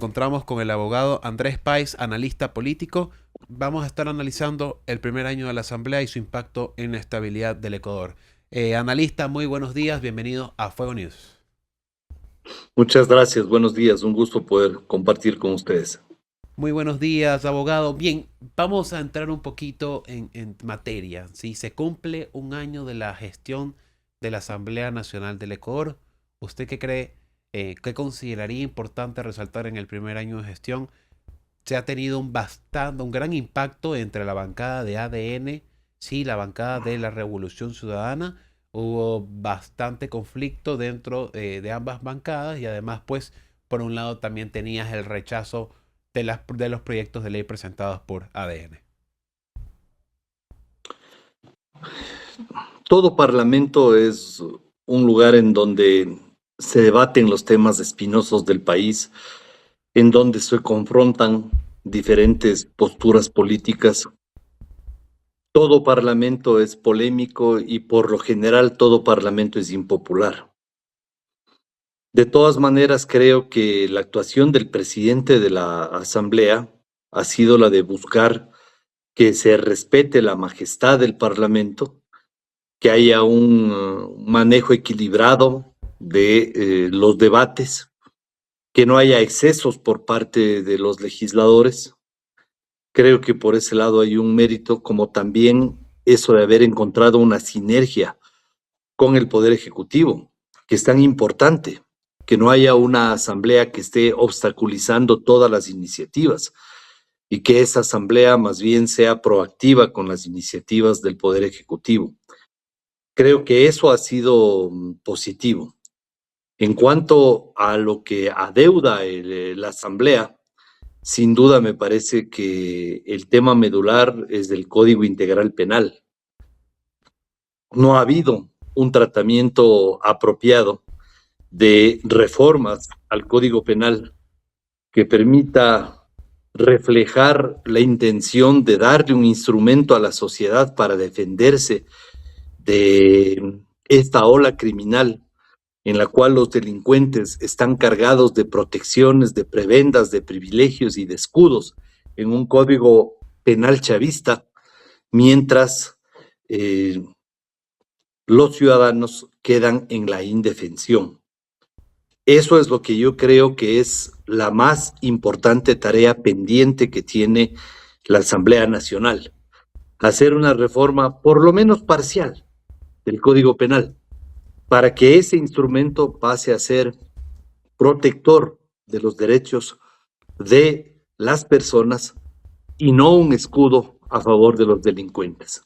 encontramos con el abogado Andrés Páez, analista político. Vamos a estar analizando el primer año de la Asamblea y su impacto en la estabilidad del Ecuador. Analista, muy buenos días, bienvenido a Fuego News. Muchas gracias, buenos días, un gusto poder compartir con ustedes. Muy buenos días, abogado. Bien, vamos a entrar un poquito en materia. ¿Sí? Se cumple un año de la gestión de la Asamblea Nacional del Ecuador. ¿Usted qué cree? ¿Qué consideraría importante resaltar en el primer año de gestión? Se ha tenido un gran impacto entre la bancada de ADN, sí, la bancada de la Revolución Ciudadana. Hubo bastante conflicto dentro de ambas bancadas y además, pues, por un lado también tenías el rechazo de los proyectos de ley presentados por ADN. Todo parlamento es un lugar en donde se debaten los temas espinosos del país, en donde se confrontan diferentes posturas políticas. Todo parlamento es polémico y por lo general todo parlamento es impopular. De todas maneras, creo que la actuación del presidente de la Asamblea ha sido la de buscar que se respete la majestad del Parlamento, que haya un manejo equilibrado de los debates, que no haya excesos por parte de los legisladores. Creo que por ese lado hay un mérito, como también eso de haber encontrado una sinergia con el Poder Ejecutivo, que es tan importante, que no haya una asamblea que esté obstaculizando todas las iniciativas y que esa asamblea más bien sea proactiva con las iniciativas del Poder Ejecutivo. Creo que eso ha sido positivo. En cuanto a lo que adeuda la Asamblea, sin duda me parece que el tema medular es del Código Integral Penal. No ha habido un tratamiento apropiado de reformas al Código Penal que permita reflejar la intención de darle un instrumento a la sociedad para defenderse de esta ola criminal en la cual los delincuentes están cargados de protecciones, de prebendas, de privilegios y de escudos en un código penal chavista, mientras los ciudadanos quedan en la indefensión. Eso es lo que yo creo que es la más importante tarea pendiente que tiene la Asamblea Nacional, hacer una reforma por lo menos parcial del Código Penal, para que ese instrumento pase a ser protector de los derechos de las personas y no un escudo a favor de los delincuentes.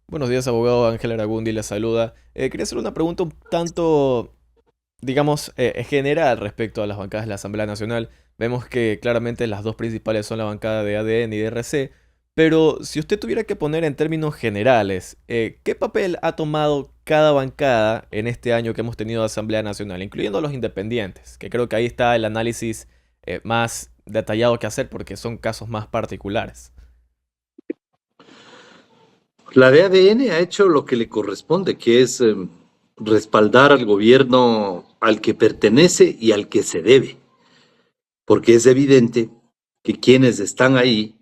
Buenos días, abogado. Ángel Aragundi le saluda. Quería hacer una pregunta un tanto, digamos, general respecto a las bancadas de la Asamblea Nacional. Vemos que claramente las dos principales son la bancada de ADN y de RC, pero si usted tuviera que poner en términos generales, ¿qué papel ha tomado cada bancada en este año que hemos tenido de Asamblea Nacional, incluyendo a los independientes? Que creo que ahí está el análisis más detallado que hacer porque son casos más particulares. La de ADN ha hecho lo que le corresponde, que es respaldar al gobierno al que pertenece y al que se debe, porque es evidente que quienes están ahí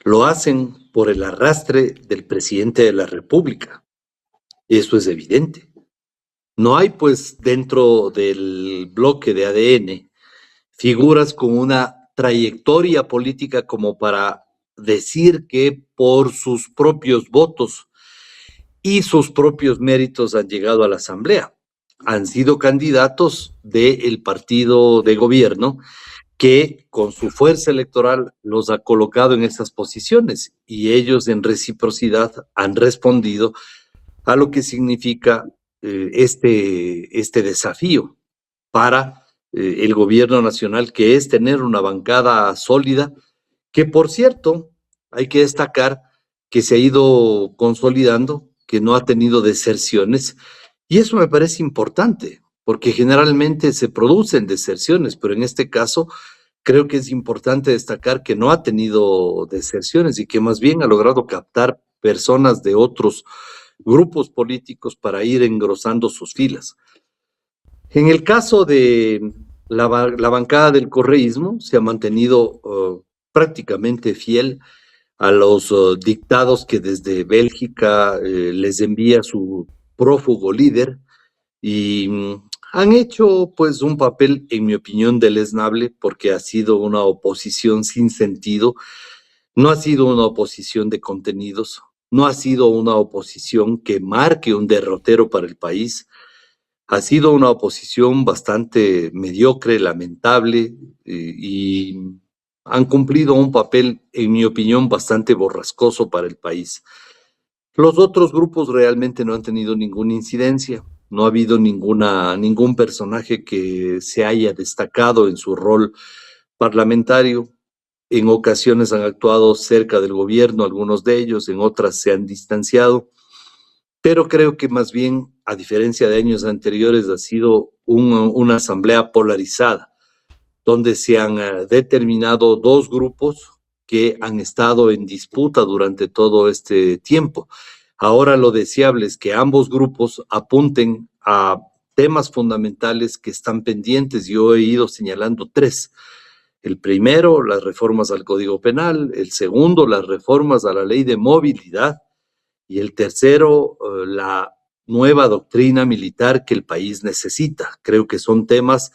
lo hacen por el arrastre del presidente de la República. Eso es evidente. No hay, pues, dentro del bloque de ADN figuras con una trayectoria política como para decir que por sus propios votos y sus propios méritos han llegado a la Asamblea. Han sido candidatos del partido de gobierno que con su fuerza electoral los ha colocado en esas posiciones y ellos en reciprocidad han respondido a lo que significa este desafío para el gobierno nacional, que es tener una bancada sólida, que por cierto, hay que destacar que se ha ido consolidando, que no ha tenido deserciones, y eso me parece importante, porque generalmente se producen deserciones, pero en este caso creo que es importante destacar que no ha tenido deserciones y que más bien ha logrado captar personas de otros grupos políticos para ir engrosando sus filas. En el caso de la bancada del correísmo se ha mantenido prácticamente fiel a los dictados que desde Bélgica les envía su prófugo líder y han hecho pues un papel, en mi opinión, deleznable porque ha sido una oposición sin sentido, no ha sido una oposición de contenidos, no ha sido una oposición que marque un derrotero para el país, ha sido una oposición bastante mediocre, lamentable y han cumplido un papel, en mi opinión, bastante borrascoso para el país. Los otros grupos realmente no han tenido ninguna incidencia, no ha habido ningún personaje que se haya destacado en su rol parlamentario. En ocasiones han actuado cerca del gobierno, algunos de ellos, en otras se han distanciado, pero creo que más bien, a diferencia de años anteriores, ha sido una asamblea polarizada, donde se han determinado dos grupos que han estado en disputa durante todo este tiempo. Ahora lo deseable es que ambos grupos apunten a temas fundamentales que están pendientes. Yo he ido señalando tres. El primero, las reformas al Código Penal. El segundo, las reformas a la Ley de Movilidad. Y el tercero, la nueva doctrina militar que el país necesita. Creo que son temas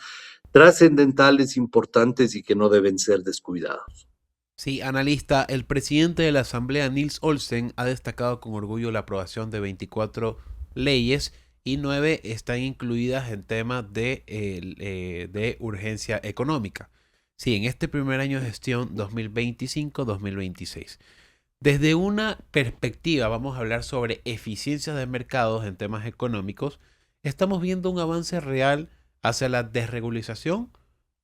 trascendentales, importantes y que no deben ser descuidados. Sí, analista, el presidente de la Asamblea, Nils Olsen, ha destacado con orgullo la aprobación de 24 leyes y 9 están incluidas en temas de urgencia económica. Sí, en este primer año de gestión 2025-2026. Desde una perspectiva, vamos a hablar sobre eficiencia de mercados en temas económicos, ¿estamos viendo un avance real hacia la desregulización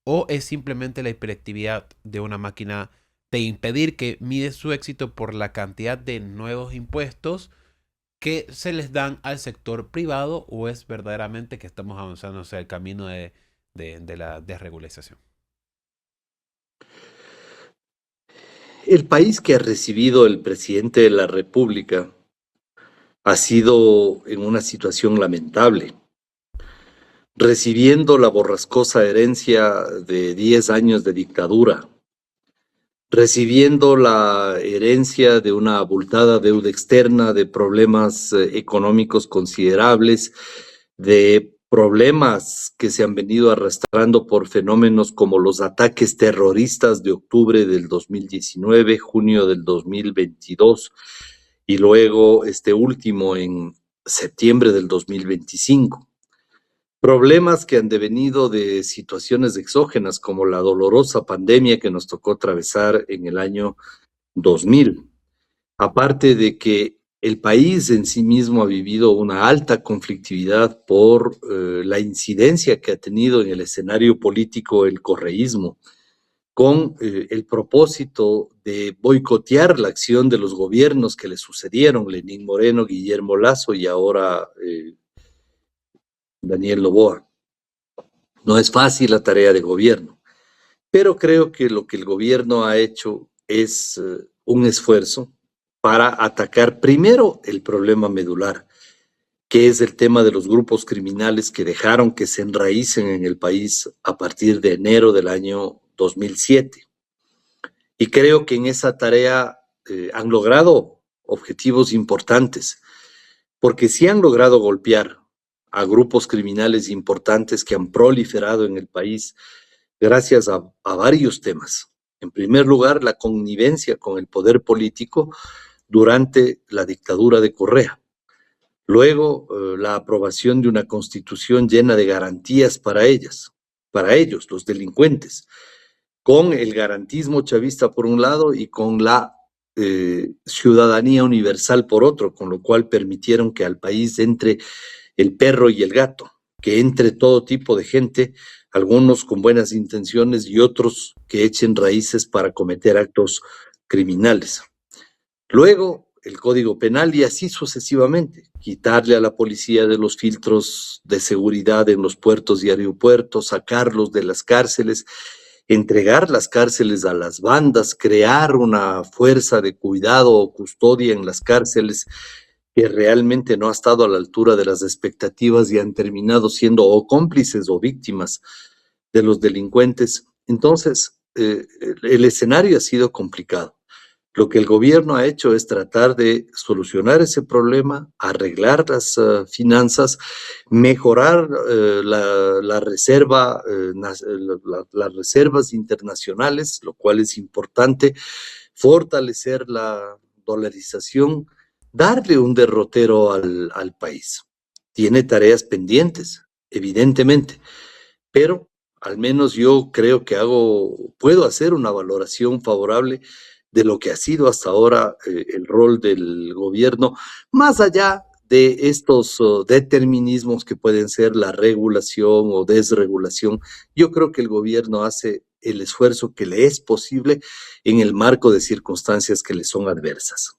o es simplemente la hiperactividad de una máquina de impedir que mide su éxito por la cantidad de nuevos impuestos que se les dan al sector privado o es verdaderamente que estamos avanzando hacia el camino de la desregulización? El país que ha recibido el presidente de la República ha sido en una situación lamentable, recibiendo la borrascosa herencia de 10 años de dictadura, recibiendo la herencia de una abultada deuda externa, de problemas económicos considerables, de problemas que se han venido arrastrando por fenómenos como los ataques terroristas de octubre del 2019, junio del 2022 y luego este último en septiembre del 2025. Problemas que han devenido de situaciones exógenas como la dolorosa pandemia que nos tocó atravesar en el año 2000. Aparte de que el país en sí mismo ha vivido una alta conflictividad por la incidencia que ha tenido en el escenario político el correísmo, con el propósito de boicotear la acción de los gobiernos que le sucedieron, Lenín Moreno, Guillermo Lasso y ahora Daniel Noboa. No es fácil la tarea de gobierno, pero creo que lo que el gobierno ha hecho es un esfuerzo para atacar primero el problema medular, que es el tema de los grupos criminales que dejaron que se enraícen en el país a partir de enero del año 2007. Y creo que en esa tarea han logrado objetivos importantes, porque sí han logrado golpear a grupos criminales importantes que han proliferado en el país gracias a varios temas. En primer lugar, la connivencia con el poder político durante la dictadura de Correa. Luego, la aprobación de una constitución llena de garantías para ellos, los delincuentes, con el garantismo chavista por un lado y con la ciudadanía universal por otro, con lo cual permitieron que al país entre el perro y el gato, que entre todo tipo de gente, algunos con buenas intenciones y otros que echen raíces para cometer actos criminales. Luego, el Código Penal y así sucesivamente, quitarle a la policía de los filtros de seguridad en los puertos y aeropuertos, sacarlos de las cárceles, entregar las cárceles a las bandas, crear una fuerza de cuidado o custodia en las cárceles que realmente no ha estado a la altura de las expectativas y han terminado siendo o cómplices o víctimas de los delincuentes. Entonces, el escenario ha sido complicado. Lo que el gobierno ha hecho es tratar de solucionar ese problema, arreglar las finanzas, mejorar la reserva, las reservas internacionales, lo cual es importante, fortalecer la dolarización, darle un derrotero al país. Tiene tareas pendientes, evidentemente, pero al menos yo creo que puedo hacer una valoración favorable de lo que ha sido hasta ahora el rol del gobierno, más allá de estos determinismos que pueden ser la regulación o desregulación. Yo creo que el gobierno hace el esfuerzo que le es posible en el marco de circunstancias que le son adversas.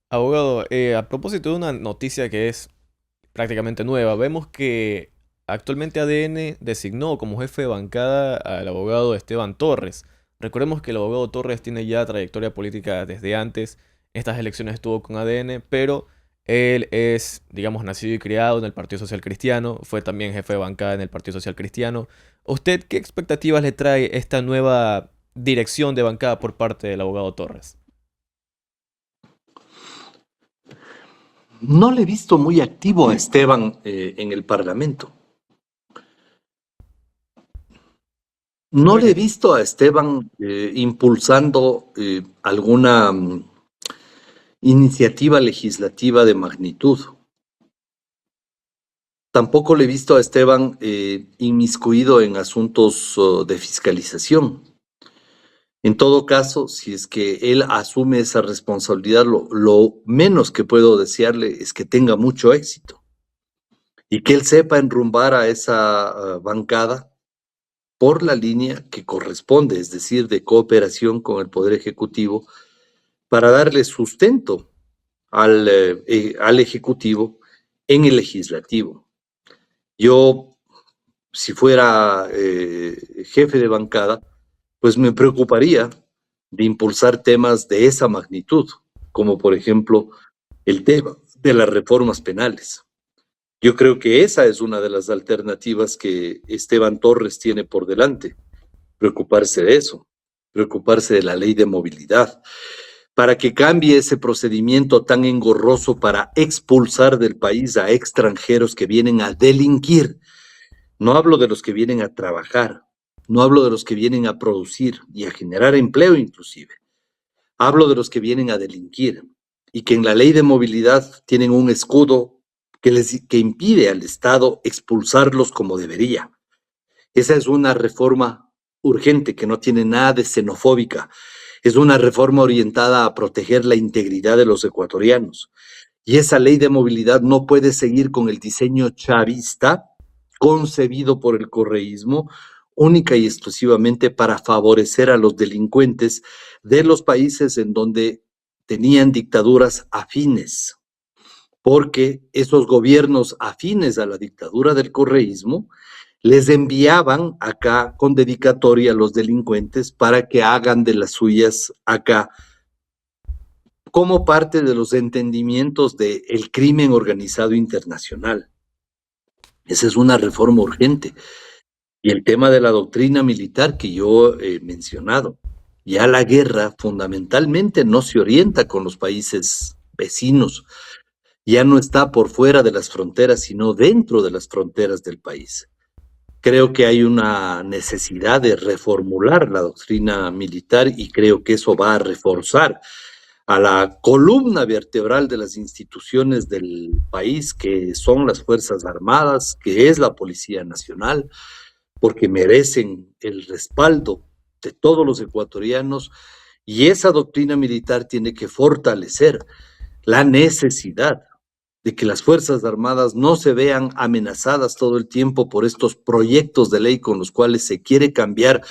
Abogado, a propósito de una noticia que es prácticamente nueva, vemos que actualmente ADN designó como jefe de bancada al abogado Esteban Torres. Recordemos que el abogado Torres tiene ya trayectoria política desde antes. Estas elecciones estuvo con ADN, pero él es, digamos, nacido y criado en el Partido Social Cristiano. Fue también jefe de bancada en el Partido Social Cristiano. ¿Usted qué expectativas le trae esta nueva dirección de bancada por parte del abogado Torres? No le he visto muy activo a Esteban en el Parlamento. No le he visto a Esteban impulsando alguna iniciativa legislativa de magnitud. Tampoco le he visto a Esteban inmiscuido en asuntos de fiscalización. En todo caso, si es que él asume esa responsabilidad, lo menos que puedo desearle es que tenga mucho éxito y que él sepa enrumbar a esa bancada por la línea que corresponde, es decir, de cooperación con el Poder Ejecutivo, para darle sustento al Ejecutivo en el Legislativo. Yo, si fuera jefe de bancada, pues me preocuparía de impulsar temas de esa magnitud, como por ejemplo el tema de las reformas penales. Yo creo que esa es una de las alternativas que Esteban Torres tiene por delante, preocuparse de eso, preocuparse de la ley de movilidad, para que cambie ese procedimiento tan engorroso para expulsar del país a extranjeros que vienen a delinquir. No hablo de los que vienen a trabajar, no hablo de los que vienen a producir y a generar empleo inclusive. Hablo de los que vienen a delinquir y que en la ley de movilidad tienen un escudo que impide al Estado expulsarlos como debería. Esa es una reforma urgente que no tiene nada de xenofóbica. Es una reforma orientada a proteger la integridad de los ecuatorianos. Y esa ley de movilidad no puede seguir con el diseño chavista concebido por el correísmo única y exclusivamente para favorecer a los delincuentes de los países en donde tenían dictaduras afines, porque esos gobiernos afines a la dictadura del correísmo les enviaban acá con dedicatoria a los delincuentes para que hagan de las suyas acá como parte de los entendimientos del crimen organizado internacional. Esa es una reforma urgente. Y el tema de la doctrina militar que yo he mencionado. Ya la guerra fundamentalmente no se orienta con los países vecinos, ya no está por fuera de las fronteras, sino dentro de las fronteras del país. Creo que hay una necesidad de reformular la doctrina militar y creo que eso va a reforzar a la columna vertebral de las instituciones del país, que son las Fuerzas Armadas, que es la Policía Nacional, porque merecen el respaldo de todos los ecuatorianos y esa doctrina militar tiene que fortalecer la necesidad de que las Fuerzas Armadas no se vean amenazadas todo el tiempo por estos proyectos de ley con los cuales se quiere cambiar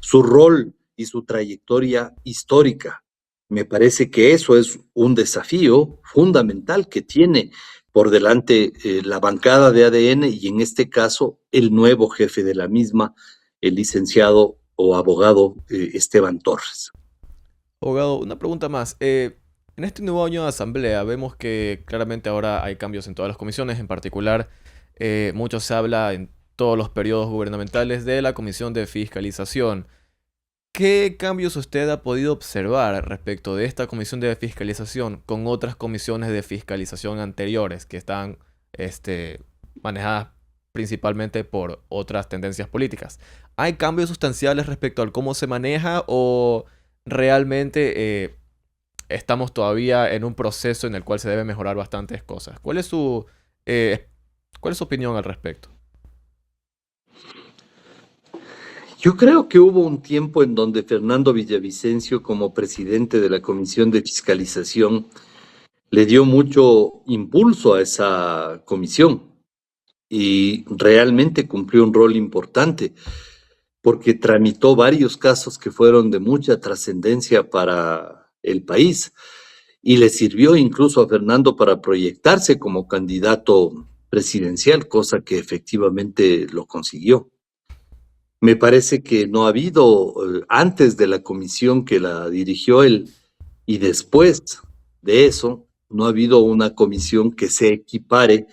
su rol y su trayectoria histórica. Me parece que eso es un desafío fundamental que tiene por delante la bancada de ADN y en este caso el nuevo jefe de la misma, el licenciado o abogado Esteban Torres. Abogado, una pregunta más. En este nuevo año de asamblea vemos que claramente ahora hay cambios en todas las comisiones, en particular mucho se habla todos los periodos gubernamentales de la Comisión de Fiscalización. ¿Qué cambios usted ha podido observar respecto de esta comisión de fiscalización con otras comisiones de fiscalización anteriores que están manejadas principalmente por otras tendencias políticas? ¿Hay cambios sustanciales respecto al cómo se maneja o realmente estamos todavía en un proceso en el cual se debe mejorar bastantes cosas? ¿Cuál es su opinión al respecto? Yo creo que hubo un tiempo en donde Fernando Villavicencio, como presidente de la Comisión de Fiscalización, le dio mucho impulso a esa comisión y realmente cumplió un rol importante porque tramitó varios casos que fueron de mucha trascendencia para el país y le sirvió incluso a Fernando para proyectarse como candidato presidencial, cosa que efectivamente lo consiguió. Me parece que no ha habido, antes de la comisión que la dirigió él y después de eso, no ha habido una comisión que se equipare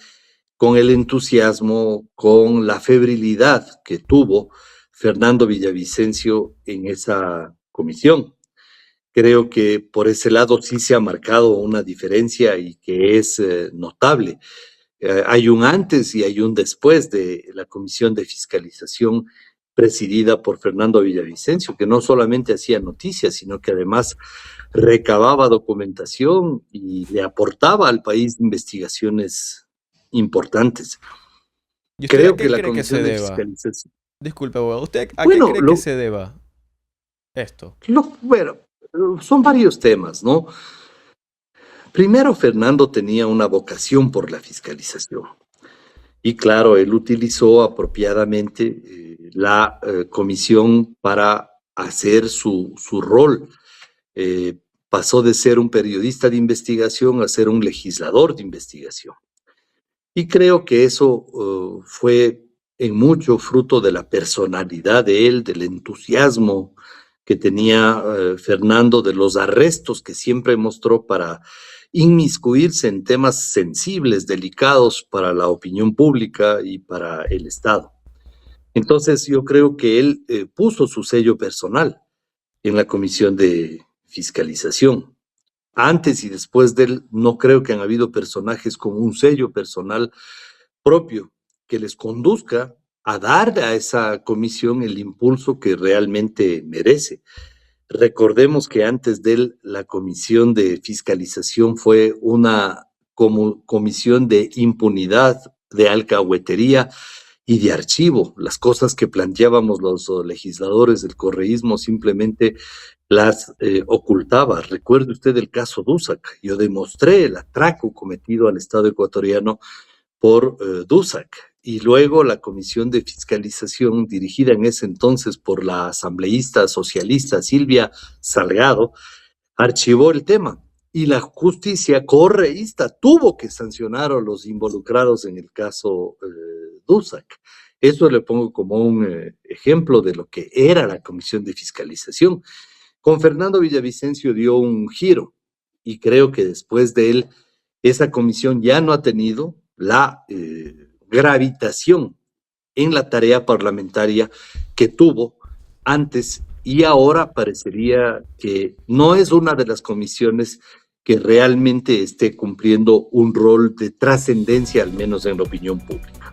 con el entusiasmo, con la febrilidad que tuvo Fernando Villavicencio en esa comisión. Creo que por ese lado sí se ha marcado una diferencia y que es notable. Hay un antes y hay un después de la comisión de fiscalización presidida por Fernando Villavicencio, que no solamente hacía noticias, sino que además recababa documentación y le aportaba al país investigaciones importantes. ¿Y usted Creo a qué que la cree que se comisión de deba? fiscalización... Disculpe, abogado. ¿Usted a qué Bueno, cree que se deba esto? bueno, son varios temas, ¿no? Primero, Fernando tenía una vocación por la fiscalización. Y claro, él utilizó apropiadamente la comisión para hacer su rol. Pasó de ser un periodista de investigación a ser un legislador de investigación. Y creo que eso fue en mucho fruto de la personalidad de él, del entusiasmo que tenía Fernando, de los arrestos que siempre mostró para inmiscuirse en temas sensibles, delicados para la opinión pública y para el Estado. Entonces yo creo que él puso su sello personal en la comisión de fiscalización. Antes y después de él, no creo que han habido personajes con un sello personal propio que les conduzca a dar a esa comisión el impulso que realmente merece. Recordemos que antes de él, la comisión de fiscalización fue una comisión de impunidad, de alcahuetería y de archivo. Las cosas que planteábamos los legisladores del correísmo simplemente las ocultaba. Recuerde usted el caso Dusac. Yo demostré el atraco cometido al Estado ecuatoriano por Dusac. Y luego la comisión de fiscalización, dirigida en ese entonces por la asambleísta socialista Silvia Salgado, archivó el tema. Y la justicia correísta tuvo que sancionar a los involucrados en el caso Dusac. Eso le pongo como un ejemplo de lo que era la comisión de fiscalización. Con Fernando Villavicencio dio un giro y creo que después de él esa comisión ya no ha tenido la gravitación en la tarea parlamentaria que tuvo antes y ahora parecería que no es una de las comisiones que realmente esté cumpliendo un rol de trascendencia, al menos en la opinión pública.